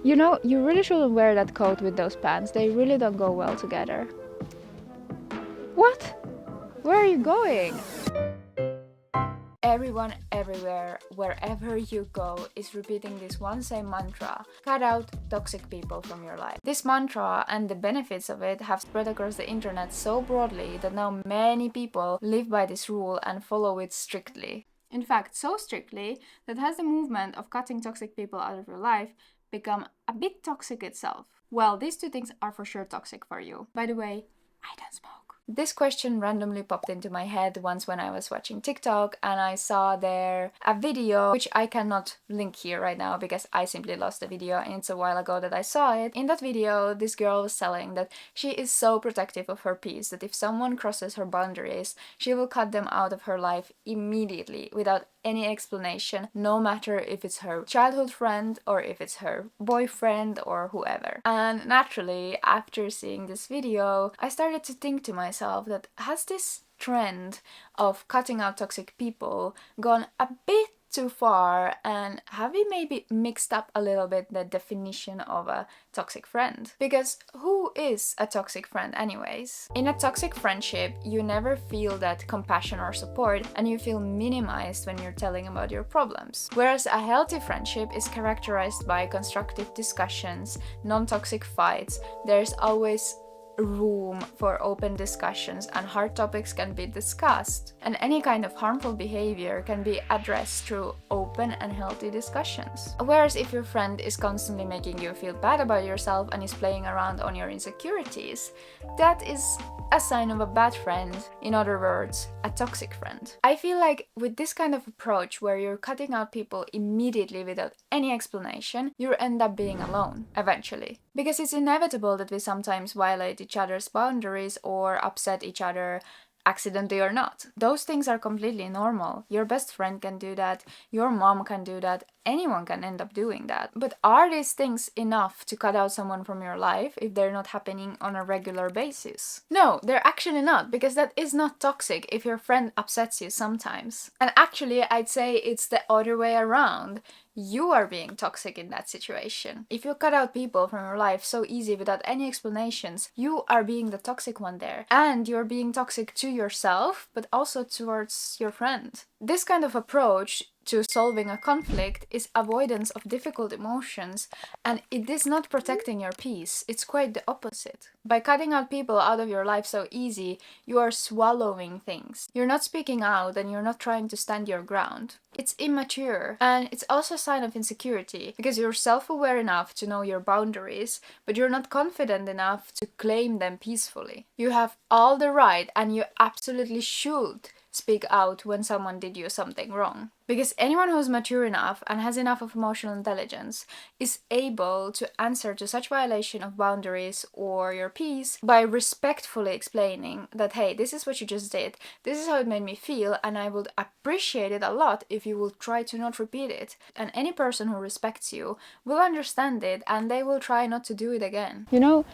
You know, you really shouldn't wear that coat with those pants. They really don't go well together. What? Where are you going? Everyone, everywhere, wherever you go, is repeating this one same mantra: cut out toxic people from your life. This mantra and the benefits of it have spread across the internet so broadly that now many people live by this rule and follow it strictly. In fact, so strictly that has the movement of cutting toxic people out of your life become a bit toxic itself. Well, these two things are for sure toxic for you. By the way, I don't smoke. This question randomly popped into my head once when I was watching TikTok, and I saw there a video which I cannot link here right now because I simply lost the video and it's a while ago that I saw it. In that video, this girl was telling that she is so protective of her peace that if someone crosses her boundaries, she will cut them out of her life immediately without any explanation, no matter if it's her childhood friend or if it's her boyfriend or whoever. And naturally, after seeing this video, I started to think to myself that has this trend of cutting out toxic people gone a bit too far, and have we maybe mixed up a little bit the definition of a toxic friend? Because who is a toxic friend anyways? In a toxic friendship, you never feel that compassion or support, and you feel minimized when you're telling about your problems. Whereas a healthy friendship is characterized by constructive discussions, non-toxic fights. There's always room for open discussions and hard topics can be discussed, and any kind of harmful behavior can be addressed through open and healthy discussions. Whereas if your friend is constantly making you feel bad about yourself and is playing around on your insecurities, that is a sign of a bad friend. In other words, a toxic friend. I feel like with this kind of approach where you're cutting out people immediately without any explanation, you end up being alone eventually. Because it's inevitable that we sometimes violate each other's boundaries or upset each other, accidentally or not. Those things are completely normal. Your best friend can do that, your mom can do that, anyone can end up doing that. But are these things enough to cut out someone from your life if they're not happening on a regular basis? No, they're actually not, because that is not toxic if your friend upsets you sometimes. And actually, I'd say it's the other way around. You are being toxic in that situation. If you cut out people from your life so easy without any explanations, you are being the toxic one there. And you're being toxic to yourself, but also towards your friend. This kind of approach to solving a conflict is avoidance of difficult emotions, and it is not protecting your peace. It's quite the opposite. By cutting out people out of your life so easy, you are swallowing things. You're not speaking out and you're not trying to stand your ground. It's immature, and it's also a sign of insecurity because you're self-aware enough to know your boundaries, but you're not confident enough to claim them peacefully. You have all the right, and you absolutely should speak out when someone did you something wrong. Because anyone who's mature enough and has enough of emotional intelligence is able to answer to such violation of boundaries or your peace by respectfully explaining that, hey, this is what you just did, this is how it made me feel, and I would appreciate it a lot if you will try to not repeat it. And any person who respects you will understand it and they will try not to do it again. You know,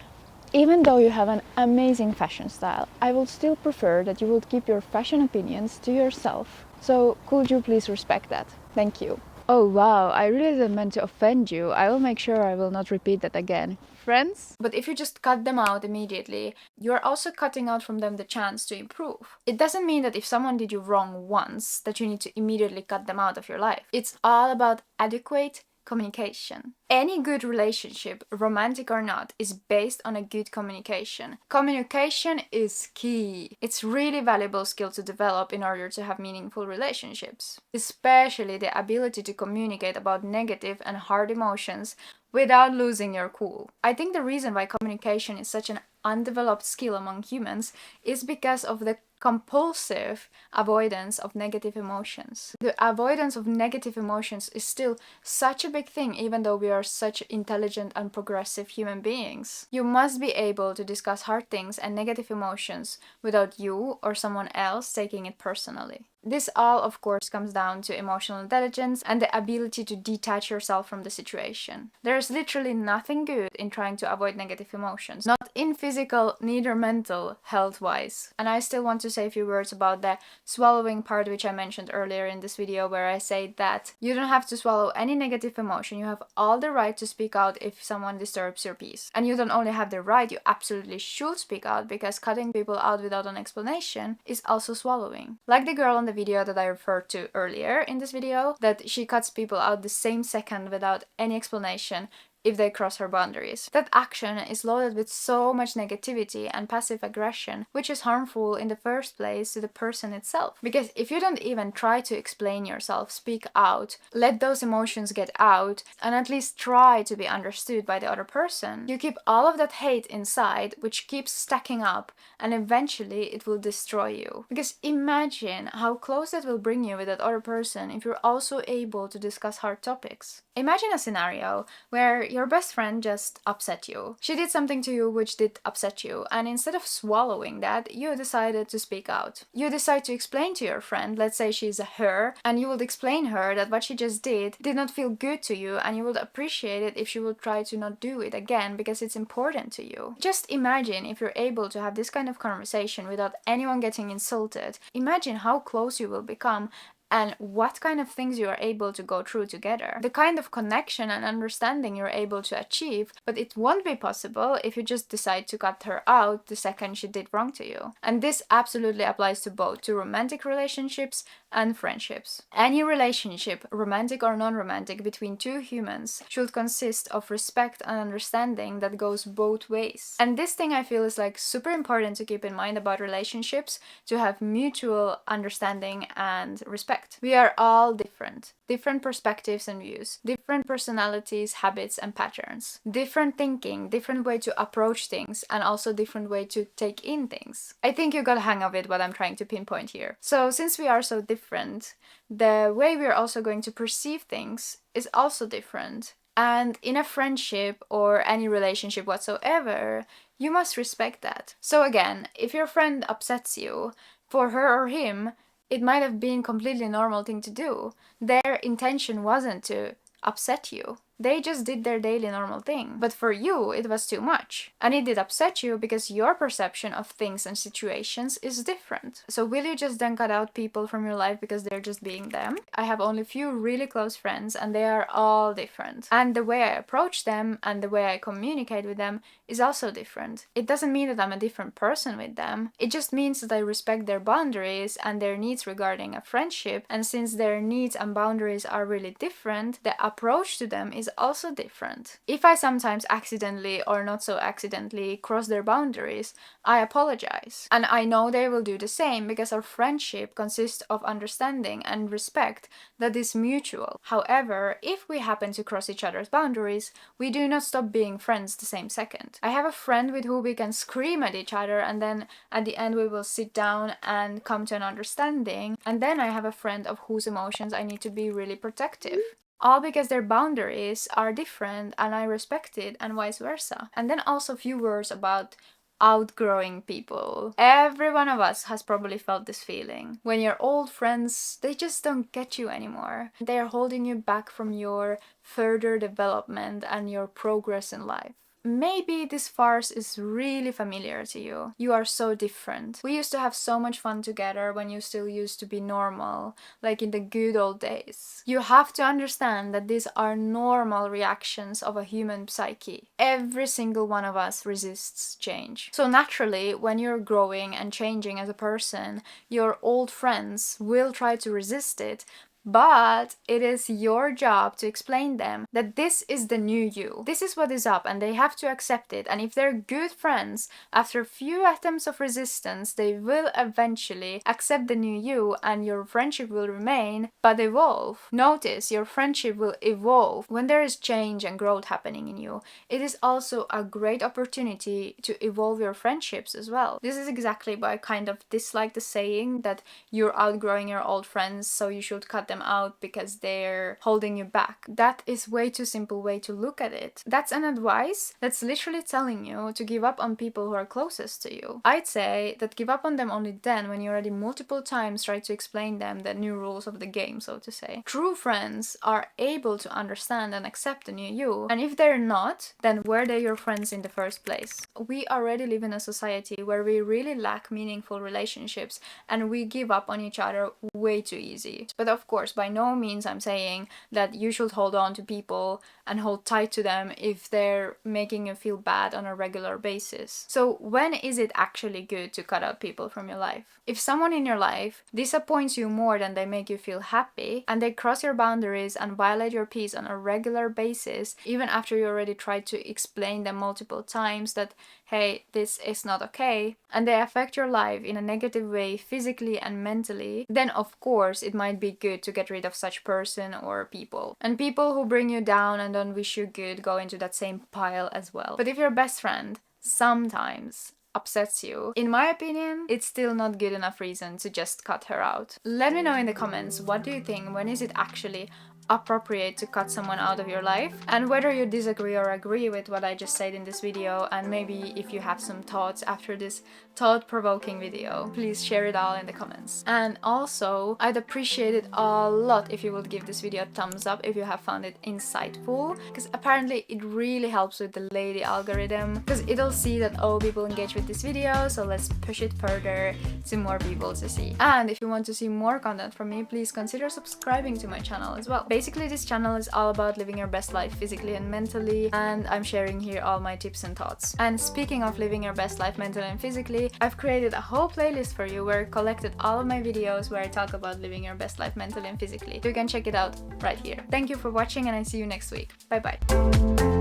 even though you have an amazing fashion style, I would still prefer that you would keep your fashion opinions to yourself. So could you please respect that? Thank you. Oh wow, I really didn't mean to offend you. I will make sure I will not repeat that again. Friends? But if you just cut them out immediately, you're also cutting out from them the chance to improve. It doesn't mean that if someone did you wrong once, that you need to immediately cut them out of your life. It's all about adequate communication. Any good relationship, romantic or not, is based on a good communication. Communication is key. It's really valuable skill to develop in order to have meaningful relationships. Especially the ability to communicate about negative and hard emotions without losing your cool. I think the reason why communication is such an undeveloped skill among humans is because of the compulsive avoidance of negative emotions. The avoidance of negative emotions is still such a big thing, even though we are such intelligent and progressive human beings. You must be able to discuss hard things and negative emotions without you or someone else taking it personally. This all, of course, comes down to emotional intelligence and the ability to detach yourself from the situation. There's literally nothing good in trying to avoid negative emotions, not in physical, neither mental, health-wise. And I still want to say a few words about the swallowing part, which I mentioned earlier in this video, where I say that you don't have to swallow any negative emotion. You have all the right to speak out if someone disturbs your peace. And you don't only have the right, you absolutely should speak out, because cutting people out without an explanation is also swallowing. Like the girl on the video that I referred to earlier in this video, that she cuts people out the same second without any explanation if they cross her boundaries. That action is loaded with so much negativity and passive aggression, which is harmful in the first place to the person itself. Because if you don't even try to explain yourself, speak out, let those emotions get out, and at least try to be understood by the other person, you keep all of that hate inside, which keeps stacking up, and eventually it will destroy you. Because imagine how close it will bring you with that other person if you're also able to discuss hard topics. Imagine a scenario where your best friend just upset you. She did something to you which did upset you, and instead of swallowing that, you decided to speak out. You decide to explain to your friend, let's say she's a her, and you would explain her that what she just did not feel good to you, and you would appreciate it if she would try to not do it again because it's important to you. Just imagine if you're able to have this kind of conversation without anyone getting insulted. Imagine how close you will become and what kind of things you are able to go through together. The kind of connection and understanding you're able to achieve, but it won't be possible if you just decide to cut her out the second she did wrong to you. And this absolutely applies to both, to romantic relationships and friendships. Any relationship, romantic or non-romantic, between two humans should consist of respect and understanding that goes both ways. And this thing I feel is like super important to keep in mind about relationships, to have mutual understanding and respect. We are all different perspectives and views, different personalities, habits and patterns, different thinking, different way to approach things, and also different way to take in things. I think you got a hang of it, what I'm trying to pinpoint here. So since we are so different, the way we're also going to perceive things is also different. And in a friendship or any relationship whatsoever, you must respect that. So again, if your friend upsets you, for her or him, it might have been completely normal thing to do. Their intention wasn't to upset you. They just did their daily normal thing. But for you, it was too much. And it did upset you because your perception of things and situations is different. So will you just then cut out people from your life because they're just being them? I have only few really close friends and they are all different. And the way I approach them and the way I communicate with them is also different. It doesn't mean that I'm a different person with them. It just means that I respect their boundaries and their needs regarding a friendship. And since their needs and boundaries are really different, the approach to them is also different. If I sometimes accidentally or not so accidentally cross their boundaries, I apologize. And I know they will do the same because our friendship consists of understanding and respect that is mutual. However, if we happen to cross each other's boundaries, we do not stop being friends the same second. I have a friend with who we can scream at each other and then at the end we will sit down and come to an understanding. And then I have a friend of whose emotions I need to be really protective. All because their boundaries are different and I respect it, and vice versa. And then also a few words about outgrowing people. Every one of us has probably felt this feeling. When your old friends, they just don't get you anymore. They're holding you back from your further development and your progress in life. Maybe this farce is really familiar to you. You are so different. We used to have so much fun together when you still used to be normal, like in the good old days. You have to understand that these are normal reactions of a human psyche. Every single one of us resists change. So naturally, when you're growing and changing as a person, your old friends will try to resist it. But it is your job to explain them that this is the new you. This is what is up and they have to accept it. And if they're good friends, after a few attempts of resistance, they will eventually accept the new you and your friendship will remain, but evolve. Notice, your friendship will evolve. When there is change and growth happening in you, it is also a great opportunity to evolve your friendships as well. This is exactly why I kind of dislike the saying that you're outgrowing your old friends, so you should cut them them out because they're holding you back. That is way too simple way to look at it. That's an advice that's literally telling you to give up on people who are closest to you. I'd say that give up on them only then when you already multiple times try to explain them the new rules of the game, so to say. True friends are able to understand and accept the new you, and if they're not, then were they your friends in the first place? We already live in a society where we really lack meaningful relationships and we give up on each other way too easy. But of course, by no means I'm saying that you should hold on to people and hold tight to them if they're making you feel bad on a regular basis. So when is it actually good to cut out people from your life? If someone in your life disappoints you more than they make you feel happy, and they cross your boundaries and violate your peace on a regular basis, even after you already tried to explain them multiple times that, hey, this is not okay, and they affect your life in a negative way physically and mentally, then of course it might be good to get rid of such person or people. And people who bring you down and don't wish you good go into that same pile as well. But if your best friend sometimes upsets you, in my opinion, it's still not good enough reason to just cut her out. Let me know in the comments, what do you think? When is it actually appropriate to cut someone out of your life, and whether you disagree or agree with what I just said in this video, and maybe if you have some thoughts after this thought-provoking video, please share it all in the comments. And also, I'd appreciate it a lot if you would give this video a thumbs up if you have found it insightful, because apparently it really helps with the lady algorithm, because it'll see that, oh, people engage with this video, so let's push it further to more people to see. And if you want to see more content from me, please consider subscribing to my channel as well. Basically, this channel is all about living your best life physically and mentally, and I'm sharing here all my tips and thoughts. And speaking of living your best life mentally and physically, I've created a whole playlist for you where I collected all of my videos where I talk about living your best life mentally and physically. You can check it out right here. Thank you for watching, and I see you next week. Bye bye.